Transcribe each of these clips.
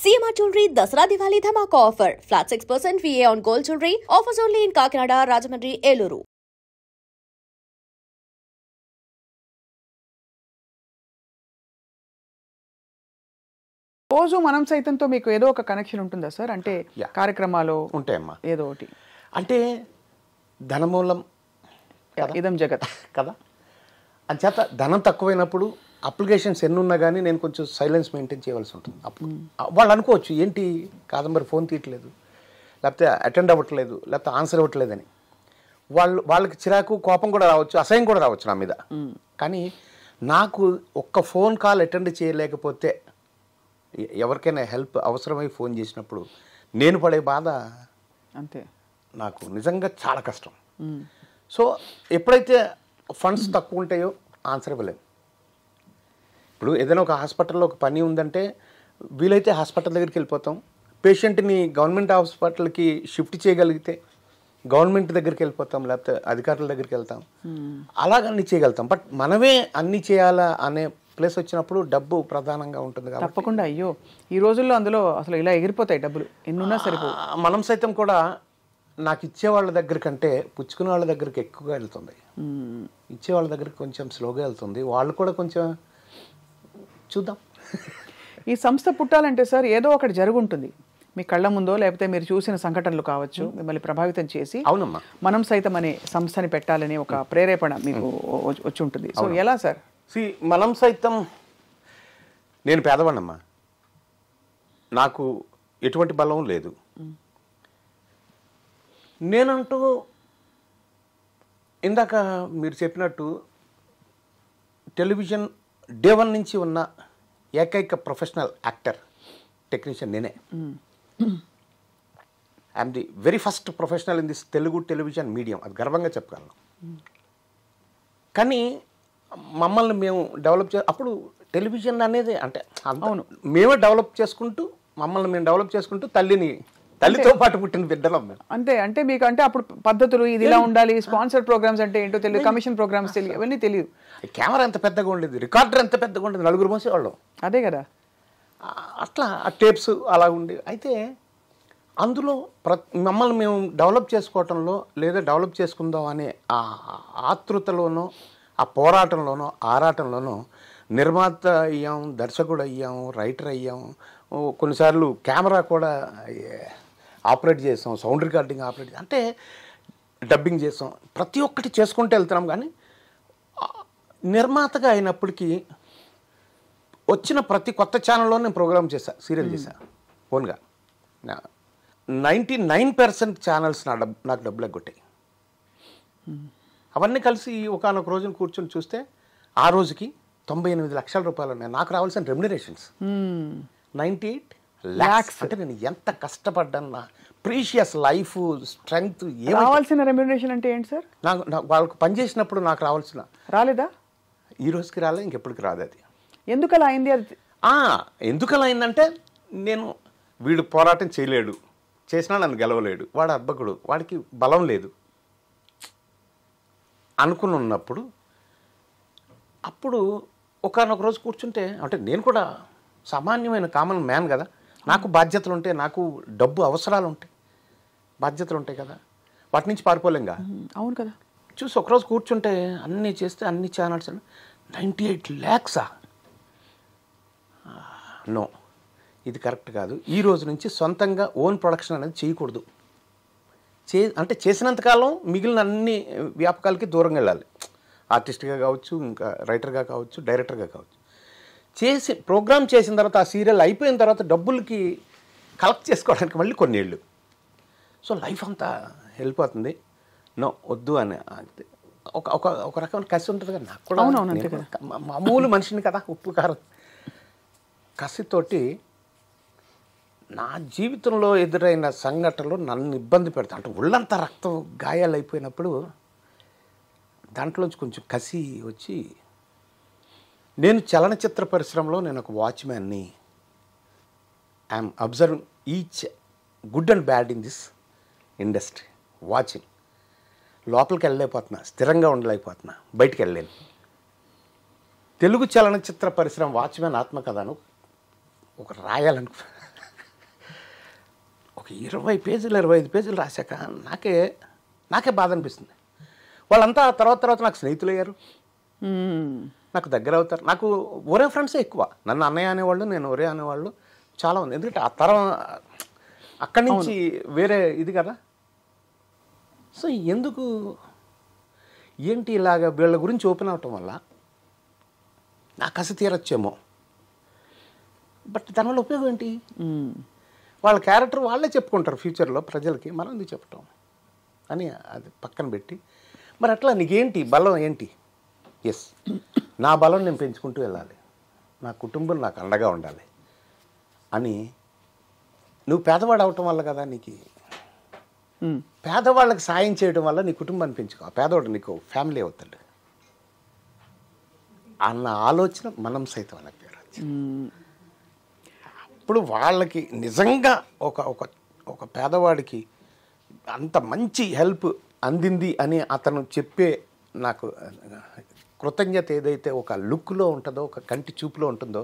CMR Jewelry Dasra Diwali Dhamaka offer. Flat 6% VA on gold jewelry. Offers only in Kakinada, Rajahmundry, Eluru. రోజు మనం సైతంతో మీకు ఏదో ఒక connection ఉంటుందా సార్? అంటే కార్యక్రమాలు ఉంటాయమ్మా. ఏదో ఒకటి అంటే ధనమూలం ఇదం జగత్ కదా. అంచేత ధనం తక్కువైనప్పుడు అప్లికేషన్స్ ఎన్ని ఉన్నా కానీ నేను కొంచెం సైలెన్స్ మెయింటైన్ చేయవలసి ఉంటుంది. అప్పుడు వాళ్ళు అనుకోవచ్చు ఏంటి కాదంబరి ఫోన్ తీయట్లేదు, లేకపోతే అటెండ్ అవ్వట్లేదు, లేకపోతే ఆన్సర్ ఇవ్వట్లేదని. వాళ్ళకి చిరాకు కోపం కూడా రావచ్చు, అసహ్యం కూడా రావచ్చు నా మీద. కానీ నాకు ఒక్క ఫోన్ కాల్ అటెండ్ చేయలేకపోతే ఎవరికైనా హెల్ప్ అవసరమై ఫోన్ చేసినప్పుడు నేను పడే బాధ అంతే, నాకు నిజంగా చాలా కష్టం. సో ఎప్పుడైతే ఫండ్స్ తక్కువ ఉంటాయో ఆన్సర్ ఇవ్వలేము. ఇప్పుడు ఏదైనా ఒక హాస్పిటల్లో ఒక పని ఉందంటే వీలైతే హాస్పిటల్ దగ్గరికి వెళ్ళిపోతాం. పేషెంట్ని గవర్నమెంట్ హాస్పిటల్కి షిఫ్ట్ చేయగలిగితే గవర్నమెంట్ దగ్గరికి వెళ్ళిపోతాం, లేకపోతే అధికారుల దగ్గరికి వెళ్తాం. అలాగ అన్నీ చేయగలుగుతాం. బట్ మనమే అన్నీ చేయాలా అనే ప్లేస్ వచ్చినప్పుడు డబ్బు ప్రధానంగా ఉంటుంది కాబట్టి తప్పకుండా. అయ్యో ఈ రోజుల్లో అందులో అసలు ఇలా ఎగిరిపోతాయి డబ్బులు, ఎన్నున్నా సరిపో. మనం సైతం కూడా నాకు ఇచ్చే వాళ్ళ దగ్గర కంటే పుచ్చుకునే వాళ్ళ దగ్గరికి ఎక్కువగా వెళ్తుంది. ఇచ్చే వాళ్ళ దగ్గరికి కొంచెం స్లోగా వెళ్తుంది. వాళ్ళు కూడా కొంచెం చూద్దాం. ఈ సంస్థ పుట్టాలంటే సార్ ఏదో ఒకటి జరుగుంటుంది మీ కళ్ళ ముందో, లేకపోతే మీరు చూసిన సంఘటనలు కావచ్చు మిమ్మల్ని ప్రభావితం చేసి అవునమ్మా మనం సైతం అనే సంస్థని పెట్టాలనే ఒక ప్రేరేపణ మీకు వచ్చి ఉంటుంది. సో ఎలా సార్? మనం సైతం నేను పేదవాడినమ్మా, నాకు ఎటువంటి బలం లేదు. నేనంటూ ఇందాక మీరు చెప్పినట్టు టెలివిజన్ డే 1 నుంచి ఉన్న ఏకైక ప్రొఫెషనల్ యాక్టర్ టెక్నీషియన్ నేనే. I'm the very first professional in this Telugu television medium, అది గర్వంగా చెప్పగలను. కానీ మమ్మల్ని మేము డెవలప్ అప్పుడు టెలివిజన్ అనేది అంటే అవును మేమే డెవలప్ చేసుకుంటూ మమ్మల్ని మేము డెవలప్ చేసుకుంటూ తల్లితో పాటు పుట్టిన బిడ్డలం మేము. అంతే. అంటే మీకు అంటే అప్పుడు పద్ధతులు ఇది ఇలా ఉండాలి, స్పాన్సర్ ప్రోగ్రామ్స్ అంటే ఏంటో తెలియదు, కమిషన్ ప్రోగ్రామ్స్ తెలియదు, అవన్నీ తెలియదు. కెమెరా ఎంత పెద్దగా ఉండేది, రికార్డర్ ఎంత పెద్దగా ఉండేది, 4 మోసేవాళ్ళం. అదే కదా. అట్లా ఆ టేప్స్ అలా ఉండేవి. అయితే అందులో మమ్మల్ని మేము డెవలప్ చేసుకోవటంలో లేదా డెవలప్ చేసుకుందాం అనే ఆ ఆతృతలోనో ఆ పోరాటంలోనో ఆరాటంలోనో నిర్మాత అయ్యాం, దర్శకుడు అయ్యాం, రైటర్ అయ్యాం, కొన్నిసార్లు కెమెరా కూడా ఆపరేట్ చేసాం, సౌండ్ రికార్డింగ్ ఆపరేట్ అంటే డబ్బింగ్ చేసాం, ప్రతి ఒక్కటి చేసుకుంటూ వెళ్తున్నాం. కానీ నిర్మాతగా అయినప్పటికీ వచ్చిన ప్రతి కొత్త ఛానల్లో నేను ప్రోగ్రామ్ చేశాను, సీరియల్ చేశాను ఓన్గా. 99% ఛానల్స్ నాకు డబ్బులు ఎగ్గొట్టాయి. అవన్నీ కలిసి ఒకనొక రోజున కూర్చొని చూస్తే ఆ రోజుకి 98 లక్షల రూపాయలు ఉన్నాయి నాకు రావాల్సిన రెమ్యునరేషన్స్. 98 lakhs అంటే నేను ఎంత కష్టపడ్డాను, నా ప్రీషియస్ లైఫ్ స్ట్రెంగ్త్. రావాల్సిన రెమ్యునరేషన్ అంటే ఏంటి సార్? నాకు వాళ్ళకి పనిచేసినప్పుడు నాకు రావాల్సిన రాలేదా? ఈ రోజుకి రాలే, ఇంకెప్పటికి రాదు. అది ఎందుకు అలా అయింది? అది ఎందుకు అలా అయిందంటే నేను వీడు పోరాటం చేయలేడు, చేసినా నన్ను గెలవలేడు, వాడు అర్భకుడు, వాడికి బలం లేదు అనుకుని ఉన్నప్పుడు అప్పుడు ఒకనొక రోజు కూర్చుంటే అంటే నేను కూడా సామాన్యమైన కామన్ మ్యాన్ కదా, నాకు బాధ్యతలు ఉంటాయి, నాకు డబ్బు అవసరాలు ఉంటాయి, బాధ్యతలు ఉంటాయి కదా, వాటి నుంచి పారిపోలేంగా. అవును కదా. చూసి ఒకరోజు కూర్చుంటే అన్నీ చేస్తే అన్ని ఛానల్స్ 98 lakhs. నో, ఇది కరెక్ట్ కాదు. ఈ రోజు నుంచి సొంతంగా ఓన్ ప్రొడక్షన్ అనేది చేయకూడదు. అంటే చేసినంతకాలం మిగిలిన అన్ని వ్యాపకాలకి దూరంగా వెళ్ళాలి. ఆర్టిస్ట్గా కావచ్చు, ఇంకా రైటర్గా కావచ్చు, డైరెక్టర్గా కావచ్చు. చేసి ప్రోగ్రామ్ చేసిన తర్వాత ఆ సీరియల్ అయిపోయిన తర్వాత డబ్బులకి కలెక్ట్ చేసుకోవడానికి మళ్ళీ కొన్నేళ్ళు. సో లైఫ్ అంతా వెళ్ళిపోతుంది. నో, వద్దు అని ఒక రకమైన కసి ఉంటుంది కదా నాకు కూడా. మామూలు మనిషిని కదా, ఉప్పు కారం కసితోటి నా జీవితంలో ఎదురైన సంఘటనలు నన్ను ఇబ్బంది పెడతాను. అంటే ఒళ్ళంతా రక్తం గాయాలు అయిపోయినప్పుడు దాంట్లోంచి కొంచెం కసి వచ్చి నేను చలనచిత్ర పరిశ్రమలో నేను ఒక వాచ్మ్యాన్ని. I'm observing each good and bad in this industry, watching. లోపలికి వెళ్ళలేకపోతున్నా, స్థిరంగా ఉండలేకపోతున్నా, బయటికి వెళ్ళలేను. తెలుగు చలనచిత్ర పరిశ్రమ వాచ్మ్యాన్ ఆత్మకథను ఒక రాయాలనుకో ఒక 20 పేజీలు 25 పేజీలు రాశాక నాకే బాధ అనిపిస్తుంది. వాళ్ళంతా తర్వాత నాకు స్నేహితులు అయ్యారు, నాకు దగ్గర అవుతారు. నాకు ఒరే ఫ్రెండ్సే ఎక్కువ. నన్ను అన్నయ్య అనేవాళ్ళు, నేను ఒరే అనేవాళ్ళు చాలా ఉంది. ఎందుకంటే ఆ తరం అక్కడి నుంచి వేరే ఇది కదా. సో ఎందుకు ఏంటి ఇలాగ వీళ్ళ గురించి ఓపెన్ అవటం వల్ల నా కసి తీరొచ్చేమో, బట్ దానివల్ల ఉపయోగం ఏంటి? వాళ్ళ క్యారెక్టర్ వాళ్ళే చెప్పుకుంటారు ఫ్యూచర్లో ప్రజలకి, మనం ఎందుకు చెప్పటం అని అది పక్కన పెట్టి, మరి అట్లా నీకేంటి బలం ఏంటి? ఎస్, నా బలం నేను పెంచుకుంటూ వెళ్ళాలి, నా కుటుంబం నాకు అండగా ఉండాలి అని. నువ్వు పేదవాడు అవటం వల్ల కదా నీకు, పేదవాళ్ళకి సాయం చేయడం వల్ల నీ కుటుంబాన్ని పెంచుకో, ఆ పేదవాడు నీకు ఫ్యామిలీ అవుతాడు అన్న ఆలోచన మనం సైతం అన్న పేరు. ఇప్పుడు వాళ్ళకి నిజంగా ఒక పేదవాడికి అంత మంచి హెల్ప్ అందింది అని అతను చెప్పే నాకు కృతజ్ఞత ఏదైతే ఒక లుక్లో ఉంటుందో, ఒక కంటి చూపులో ఉంటుందో,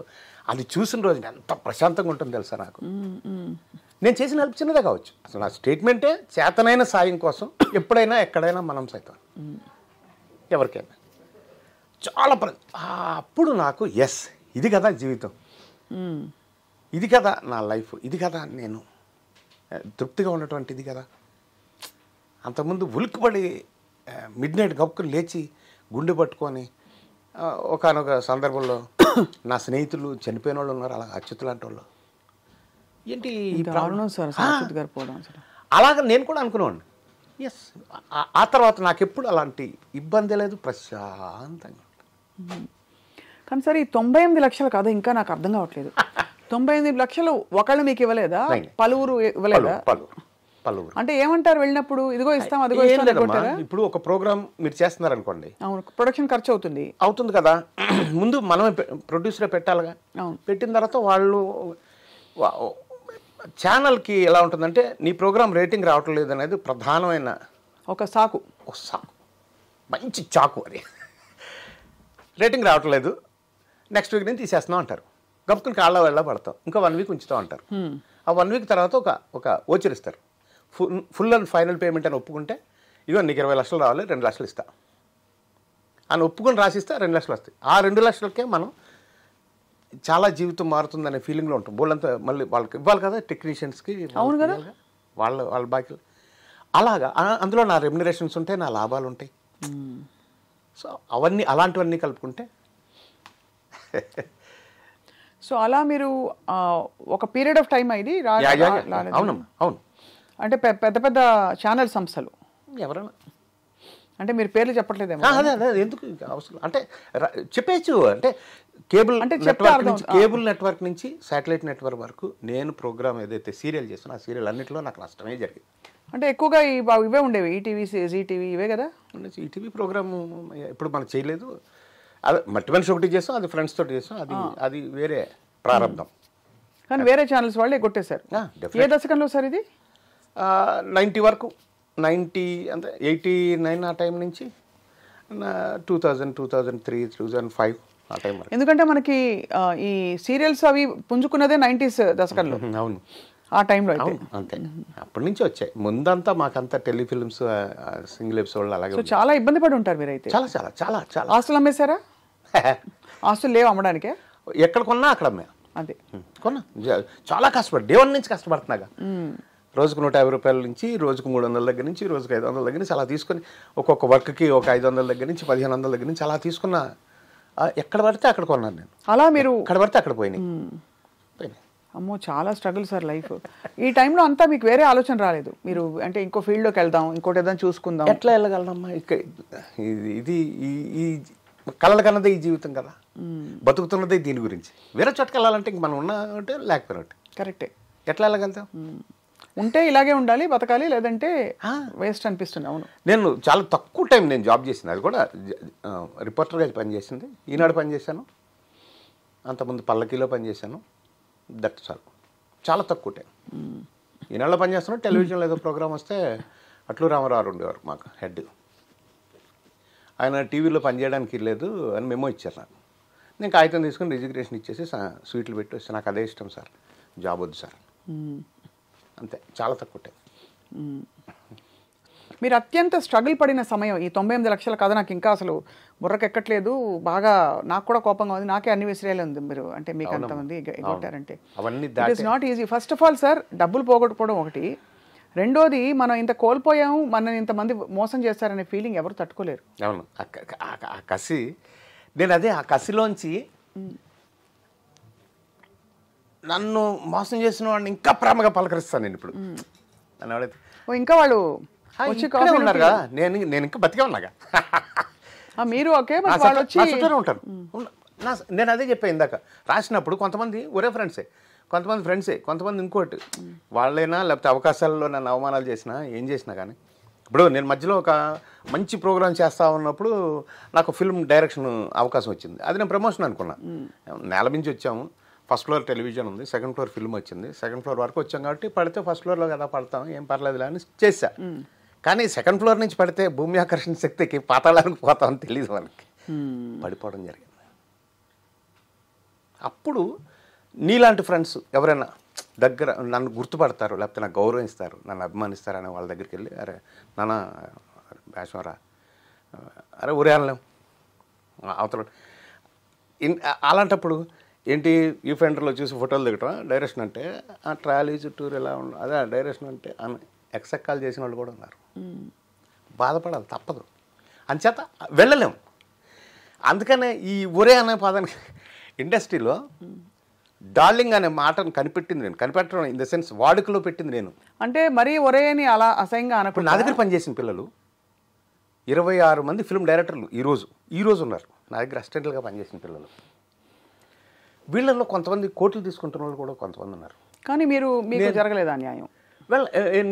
అది చూసిన రోజు ఎంత ప్రశాంతంగా ఉంటుందో తెలుసా నాకు. నేను చేసిన హెల్ప్ చిన్నదే కావచ్చు, అసలు నా స్టేట్మెంటే చేతనైన సాయం కోసం ఎప్పుడైనా ఎక్కడైనా మనం సైతం ఎవరికైనా చాలా అప్పుడు నాకు ఎస్, ఇది కదా జీవితం, ఇది కదా నా లైఫ్, ఇది కదా నేను తృప్తిగా ఉన్నటువంటి ఇది కదా. అంతకుముందు ఉలిక్కిపడి మిడ్ నైట్ గప్పుకుని లేచి గుండె పట్టుకొని ఒకానొక సందర్భంలో నా స్నేహితులు చనిపోయిన వాళ్ళు ఉన్నారు, అలా అచ్యుత్ లాంటి వాళ్ళు. ఏంటి అలాగ నేను కూడా అనుకునేవాడిని. ఎస్, ఆ తర్వాత నాకు ఎప్పుడు అలాంటి ఇబ్బంది లేదు, ప్రశాంతంగా. కానీ సరే, ఈ 98 లక్షలు కదా ఇంకా నాకు అర్థం కావట్లేదు. 98 లక్షలు ఒకళ్ళు మీకు ఇవ్వలేదా? పలువురు ఇవ్వలేదా? పలువురు అంటే ఏమంటారు వెళ్ళినప్పుడు? ఇదిగో ఇస్తాం, అదిగో ఇస్తాం. ఇప్పుడు ఒక ప్రోగ్రామ్ మీరు చేస్తున్నారు అనుకోండి, అవును, ప్రొడక్షన్ ఖర్చు అవుతుంది కదా. ముందు మనమే ప్రొడ్యూసరే పెట్టాలిగా. పెట్టిన తర్వాత వాళ్ళు ఛానల్కి ఎలా ఉంటుందంటే, నీ ప్రోగ్రామ్ రేటింగ్ రావటం లేదు అనేది ప్రధానమైన ఒక సాకు, మంచి చాకు. అది రేటింగ్ రావటం లేదు, నెక్స్ట్ వీక్ నుంచి తీసేస్తున్నాం అంటారు. గప్పుకుని కాళ్ళ వెళ్ళ పడతాం, ఇంకా 1 వీక్ ఉంచుతాం అంటారు. ఆ 1 వీక్ తర్వాత ఒక ఓచర్ ఇస్తారు, ఫుల్ అండ్ ఫైనల్ పేమెంట్ అని ఒప్పుకుంటే, ఇగో నీకు 20 లక్షలు రావాలి, 2 లక్షలు ఇస్తా అని ఒప్పుకొని రాసిస్తే 2 లక్షలు వస్తాయి. ఆ 2 లక్షలకే మనం చాలా జీవితం మారుతుందనే ఫీలింగ్లో ఉంటాం. బోళ్ళంతా మళ్ళీ వాళ్ళకి ఇవ్వాలి కదా, టెక్నీషియన్స్కి. అవును కదా, వాళ్ళ బాకీలు. అలాగా అందులో నా రెమ్యునరేషన్స్ ఉంటాయి, నా లాభాలు ఉంటాయి. సో అవన్నీ అలాంటివన్నీ కలుపుకుంటే సో అలా మీరు ఒక పీరియడ్ ఆఫ్ టైం అయింది. అవును, అంటే పెద్ద పెద్ద ఛానల్ సంస్థలు ఎవరైనా, అంటే మీరు పేర్లు చెప్పట్లేదేమో. అదే ఎందుకు అవసరం అంటే చెప్పేచ్చు. అంటే కేబుల్ నెట్వర్క్ నుంచి శాటిలైట్ నెట్వర్క్ వరకు నేను ప్రోగ్రామ్ ఏదైతే సీరియల్ చేస్తున్నా, ఆ సీరియల్ అన్నింటిలో నాకు నష్టమే జరిగింది. అంటే ఎక్కువగా ఇవే ఉండేవి, ఈటీవీ, జీటీవీ, ఇవే కదా. ఈటీవీ ప్రోగ్రాము ఇప్పుడు మనం చేయలేదు. అదే మట్టి మనిషి ఒకటి చేస్తాం, అది ఫ్రెండ్స్ తోటి చేస్తాం, అది వేరే ప్రారంభం. కానీ వేరే ఛానల్స్ వాళ్ళే కొట్టేశారు. ఏ దశకంలో సార్ ఇది? 90 వరకు, 90 అంటే 89 ఆ టైం నుంచి 2000, 2003, 2005 ఆ టైం వరకు. ఎందుకంటే మనకి ఈ సీరియల్స్ అవి పుంజుకున్నదే 90s దశకంలో. అవును, ఆ టైంలో అయితే అంతే. అప్పటి నుంచి వచ్చాయి. ముందంతా మాకంతా టెలిఫిల్మ్స్, సింగిల్ ఎపిసోడ్లు అలాగే. చాలా ఇబ్బంది పడి ఉంటారు మీరైతే. చాలా చాలా చాలా చాలా. ఆస్తులు అమ్మేశారా? ఆస్తులు లేవు అమ్మడానికే? ఎక్కడ కొన్నా అక్కడ అమ్మా. అదే కొన్నా, చాలా కష్టపడి డే 1 నుంచి కష్టపడుతున్నాగా. రోజుకు 150 రూపాయల నుంచి, రోజుకు 300 దగ్గర నుంచి, రోజుకు 500 దగ్గర నుంచి అలా తీసుకొని, ఒక్కొక్క వర్క్కి ఒక 500 దగ్గర నుంచి 1500 దగ్గర నుంచి అలా తీసుకున్న. ఎక్కడ పడితే అక్కడ కొన్నాను నేను. అలా మీరు ఎక్కడ పడితే అక్కడ పోయినాయి. అమ్మో, చాలా స్ట్రగుల్ సార్ లైఫ్. ఈ టైంలో అంతా మీకు వేరే ఆలోచన రాలేదు? మీరు అంటే ఇంకో ఫీల్డ్లోకి వెళ్దాం, ఇంకోటి ఏదైనా చూసుకుందాం. ఎట్లా వెళ్ళగలనమ్మా? ఇది ఈ కళల కన్నదే ఈ జీవితం కదా, బతుకుతున్నదే దీని గురించి. వేరే చోటుకి వెళ్ళాలంటే ఇంక మనం ఉన్నట్టే లేకపోయినట్టు. కరెక్టే. ఎట్లా వెళ్ళగలుగుతాం? ఉంటే ఇలాగే ఉండాలి, బతకాలి, లేదంటే వేస్ట్ అనిపిస్తుంది. అవును, నేను చాలా తక్కువ టైం నేను జాబ్ చేసింది. అది కూడా రిపోర్టర్గా పనిచేసింది. ఈనాడు పనిచేశాను, అంతకుముందు పల్లకీలో పనిచేశాను. దట్ చాలా తక్కువ టైం. ఈనాడులో పనిచేస్తున్నాను. టెలివిజన్లో ఏదో ప్రోగ్రామ్ వస్తే అట్లు రామారావు ఉండేవారు మాకు హెడ్. ఆయన టీవీలో పనిచేయడానికి లేదు అని మెమో ఇచ్చారు నాకు. నేను కాగితం తీసుకుని రిజిగ్నేషన్ ఇచ్చేసి స్వీట్లు పెట్టి వస్తే, నాకు అదే ఇష్టం సార్, జాబ్ వద్దు సార్ అంతే, చాలా తక్కువ టైం. మీరు అత్యంత స్ట్రగుల్ పడిన సమయం ఈ 98 లక్షల కథ నాకు ఇంకా అసలు బుర్రకెక్కట్లేదు, బాగా నాకు కూడా కోపంగా ఉంది, నాకే అన్ని విసిరేలే ఉంది. మీరు అంటే మీకు అంతమంది కొట్టారంటే it is not easy. First of all sir, డబ్బులు పోగొట్టుకోవడం ఒకటి, రెండోది మనం ఇంత కోల్పోయాము, మనని ఇంతమంది మోసం చేస్తారనే ఫీలింగ్ ఎవరు తట్టుకోలేరు. అవును, ఆ కసి, నేను అదే ఆ కసిలోంచి నన్ను మోసం చేసిన వాడిని ఇంకా ప్రేమగా పలకరిస్తాను నేను ఇప్పుడు. నన్ను ఎవరైతే ఇంకా వాళ్ళు వచ్చి కాఫీ ఉన్నారు కదా, నేను ఇంకా బతికే ఉన్నాగా. మీరు ఓకే ఉంటారు. నేను అదే చెప్పాను ఇందాక, రాసినప్పుడు కొంతమంది ఒరే ఫ్రెండ్సే, కొంతమంది ఇంకోటి వాళ్ళైనా, లేకపోతే అవకాశాల్లో నన్ను అవమానాలు చేసినా ఏం చేసినా కానీ. ఇప్పుడు నేను మధ్యలో ఒక మంచి ప్రోగ్రామ్ చేస్తా ఉన్నప్పుడు నాకు ఫిల్మ్ డైరెక్షన్ అవకాశం వచ్చింది. అది నేను ప్రమోషన్ అనుకున్నా. నేల మించి వచ్చాము, ఫస్ట్ ఫ్లోర్ టెలివిజన్ ఉంది, సెకండ్ ఫ్లోర్ ఫిల్మ్ వచ్చింది, సెకండ్ ఫ్లోర్ వరకు వచ్చాం కాబట్టి పడితే ఫస్ట్ ఫ్లోర్లో కదా పడతాం, ఏం పర్లేదులే అని చేశా. కానీ సెకండ్ ఫ్లోర్ నుంచి పడితే భూమి ఆకర్షణ శక్తికి పాతాళానికి పోతామని తెలియదు మనకి, పడిపోవడం జరిగింది. అప్పుడు నీలాంటి ఫ్రెండ్స్ ఎవరైనా దగ్గర నన్ను గుర్తుపడతారు, లేకపోతే నాకు గౌరవిస్తారు, నన్ను అభిమానిస్తారు అనే వాళ్ళ దగ్గరికి వెళ్ళి, అరే నాన్న వేషంరా, అరే ఊరే అనలేం అవతల. అలాంటప్పుడు ఏంటి ఈ ఫెండర్లో చూసి ఫోటోలు దిగటం డైరెక్షన్ అంటే, ట్రాలీ చుట్టూరు ఎలా ఉండదు, అదే డైరెక్షన్ అంటే అని ఎక్సెక్కాలు చేసిన వాళ్ళు కూడా ఉన్నారు. బాధపడాలి, తప్పదు, అంచేత వెళ్ళలేము. అందుకనే ఈ ఒరే అనే పదానికి ఇండస్ట్రీలో డార్లింగ్ అనే మాటను కనిపెట్టడం ఇన్ ద సెన్స్ వాడుకలో పెట్టింది నేను. అంటే మరీ ఒరే అని అలా అసహ్యంగా ఇప్పుడు నా దగ్గర పనిచేసిన పిల్లలు 26 మంది ఫిల్మ్ డైరెక్టర్లు ఈరోజు ఉన్నారు నా దగ్గర అసిస్టెంట్లుగా పనిచేసిన పిల్లలు. వీళ్ళల్లో కొంతమంది కోట్లు తీసుకుంటున్న వాళ్ళు కూడా కొంతమంది ఉన్నారు. కానీ మీకు జరగలేదా న్యాయం?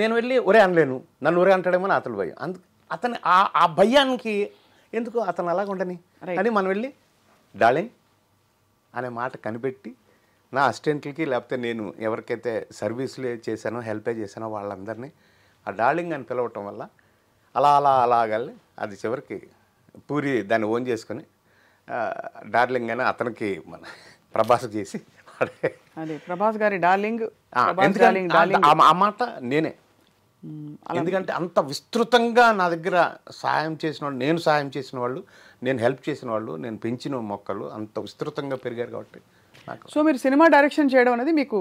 నేను వెళ్ళి ఒరే అనలేను, నన్ను ఒరే అంటాడేమో అని అతను భయం. అతని ఆ భయానికి ఎందుకు అతను అలాగ ఉండని అని మనం వెళ్ళి డార్లింగ్ అనే మాట కనిపెట్టి నా అసిస్టెంట్లకి, లేకపోతే నేను ఎవరికైతే సర్వీసులు చేశానో హెల్పే చేశానో వాళ్ళందరినీ ఆ డార్లింగ్ అని పిలవటం వల్ల అలాగల్ని అది చివరికి పూరి దాన్ని ఓన్ చేసుకొని డార్లింగ్ అని అతనికి మన ప్రభాస్ చేసి, అదే ప్రభాస్ గారి డార్లింగ్. ఆ మాట నేనే, ఎందుకంటే అంత విస్తృతంగా నా దగ్గర సహాయం చేసిన వాళ్ళు, నేను సహాయం చేసిన వాళ్ళు, నేను హెల్ప్ చేసిన వాళ్ళు, నేను పెంచిన మొక్కలు అంత విస్తృతంగా పెరిగారు కాబట్టి నాకు. సో మీరు సినిమా డైరెక్షన్ చేయడం అనేది మీకు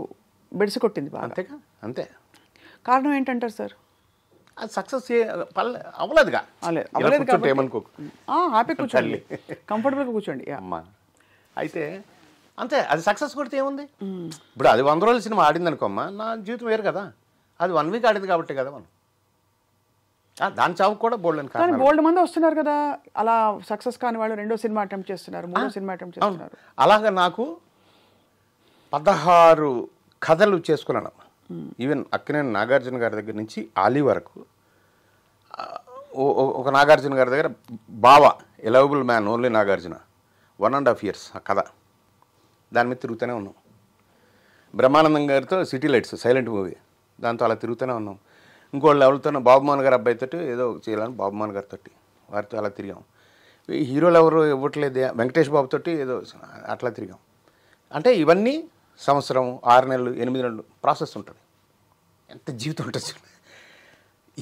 బెడిసి కొట్టింది బాగా? అంతేగా, అంతే. కారణం ఏంటంటారు సార్? అది సక్సెస్ అవ్వలేదుగా. ఏమనుకోకు, హ్యాపీ కూర్చోండి, కంఫర్టబుల్గా కూర్చోండి అమ్మా. అయితే అంతే, అది సక్సెస్ కొడితే ఏముంది. ఇప్పుడు అది 100 రోజుల సినిమా ఆడింది అనుకోమ్మా, నా జీవితం వేరు కదా. అది 1 వీక్ ఆడింది కాబట్టి కదా మనం. దాని చావుకు కూడా బోల్డ్ మంది వస్తున్నారు కదా అలా సక్సెస్ కాని వాళ్ళు, 2వ సినిమా అటెంప్ట్ చేస్తున్నారు, 3వ సినిమా అటెంప్ట్ చేస్తున్నారు. అలాగా నాకు 16 కథలు చేసుకున్నాను. ఈవెన్ అక్కినేని నాగార్జున గారి దగ్గర నుంచి ఆలీ వరకు. ఒక నాగార్జున గారి దగ్గర బావా ఎలవబుల్ మ్యాన్ ఓన్లీ నాగార్జున 1.5 years ఆ కథ, దాని మీద తిరుగుతూనే ఉన్నాం. బ్రహ్మానందం గారితో సిటీ లైట్స్ సైలెంట్ మూవీ, దాంతో అలా తిరుగుతూనే ఉన్నాం. ఇంకోళ్ళు ఎవరితోనో బాబుమోహన్ గారి అబ్బాయితోటి ఏదో చేయాలని బాబుమోహన్ గారితో వారితో అలా తిరిగాం. హీరోలు ఎవరు ఇవ్వట్లేదు, వెంకటేష్ బాబుతోటి ఏదో అట్లా తిరిగాం. అంటే ఇవన్నీ సంవత్సరం, 6 నెలలు, 8 నెలలు ప్రాసెస్ ఉంటుంది. ఎంత జీవితం ఉంటుంది.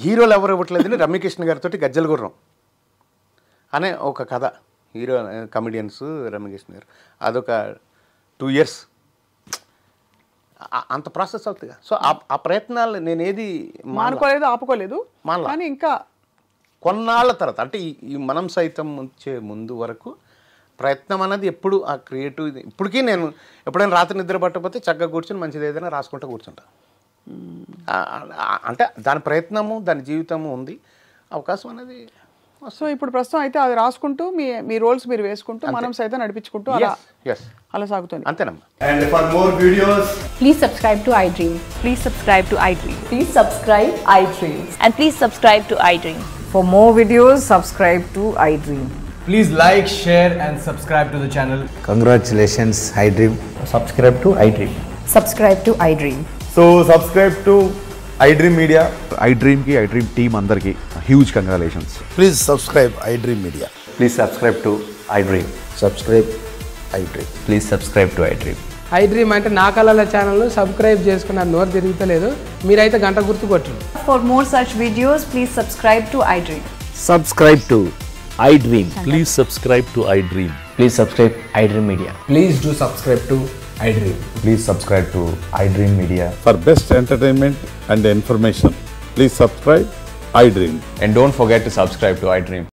హీరోలు ఎవరు ఇవ్వట్లేదని రమ్యకృష్ణ గారితో గజ్జల గుర్రం అనే ఒక కథ, హీరో కమెడియన్స్ రమ్యకృష్ణ గారు, అదొక 2 years అంత ప్రాసెస్ అవుతుంది. సో ఆ ప్రయత్నాలు నేను ఏది మానుకోలేదు, ఆపుకోలేదు. కానీ ఇంకా కొన్నాళ్ళ తర్వాత, అంటే ఈ మనం సైతం వచ్చే ముందు వరకు ప్రయత్నం అనేది ఎప్పుడు ఆ క్రియేటివ్. ఇప్పటికీ నేను ఎప్పుడైనా రాత్రి నిద్ర పట్టకపోతే చక్కగా కూర్చొని మంచిది ఏదైనా రాసుకుంటూ కూర్చుంటా. అంటే దాని ప్రయత్నము, దాని జీవితము ఉంది, అవకాశం అనేది. సో ఇప్పుడు ప్రస్తుతం అయితే అది రాసుకుంటూ మీ రోల్స్ మీరు వేసుకుంటూ మనం సైతం నడిపించుకుంటూ అలా సాగుతుంది, అంతేనమ్మా. And for more videos, please subscribe to iDream. Please subscribe to iDream. Please subscribe iDream. And please subscribe to iDream. For more videos, subscribe to iDream. please like, share and subscribe to the channel. Congratulations, iDream. Subscribe to iDream. Subscribe to iDream. So subscribe to iDream Media. iDream ki iDream team andarki huge congratulations. Please subscribe iDream Media. Please subscribe to iDream. Subscribe iDream. Please subscribe to iDream. I dream అంటే నా కళల ఛానల్ను subscribe చేసుకున్న నోరు తిరుగుతలేదు. మీరైతే గంట గుర్తు కొట్టండి. For more such videos, please subscribe to iDream. Subscribe to iDream. Please subscribe to iDream. Please subscribe iDream Media. Please do subscribe to iDream. Please subscribe to iDream Media. For best entertainment and information, please subscribe iDream. And don't forget to subscribe to iDream.